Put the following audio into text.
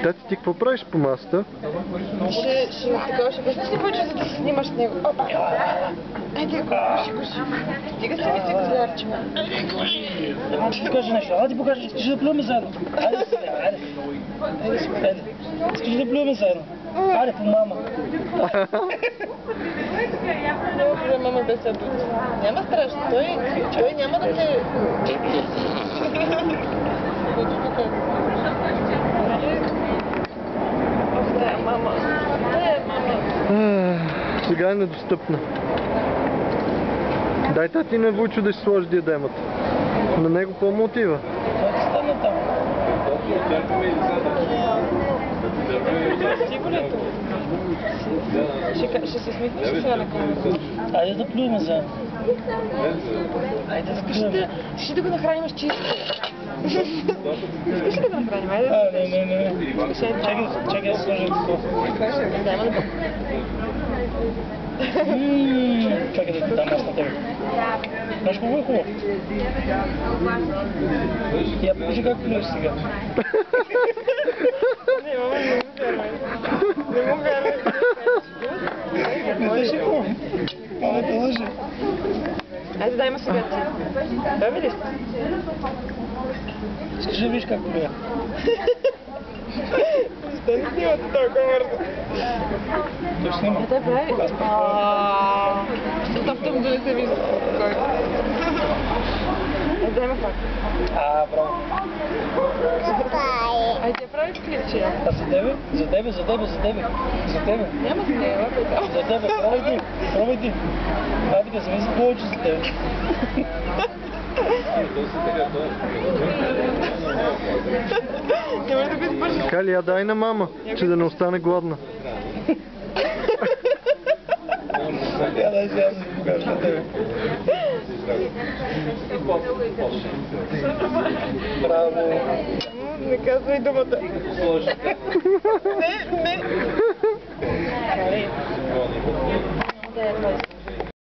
Тати, ти какво правиш по масата? Ще пуснеш ли повече, за да се снимаш с него? Опа! Айде, гуши. Стига се ми стига злярче. Да ти покажа нещо. Ела ти покажа, искаш да плюваме заедно. Айде си, айде. Айде си, айде. Искаш да плюваме заедно. Айде по мама. Добре, мама да се буди. Няма страшно, той няма да те... Мама. Сега е недостъпна. Дай тати на Вучо да си сложи диадемата. На него по-му отива. Това ти стана там. Сигурно ще се смихнеш сега на камерата. Айде да плюваме заедно. Айде да плюваме. Ще да го нахраним с чисто. Искаш ли да го нахраним? Айде да го Не. Чакай да сложим такова. Чакай да ти дам аз на тебе. Знаеш какво е хубаво? Я покажи как плюеш сега. Не, мама, не му вярвай. Не му вярвай. Не знаеш ли какво? Мама те лъжи. Айде дай ме сега ти. Прави ли сте? Искаш да видиш как плюя? Стани снимате това камерата. Той снима. Те прави. Ще топтам да не се вижда. Дай ме пак. Браво. Ай, тя прави клипче. А за тебе? За тебе. Няма с нея, лапай. За тебе, пробай ти. Бабите се мислят повече за тебе. Не може да го избържиш. Кали, я дай на мама, че да не остане гладна. Я дай сега да си покажа на тебе. Браво. Не казвай думата. Не. Кали. Да,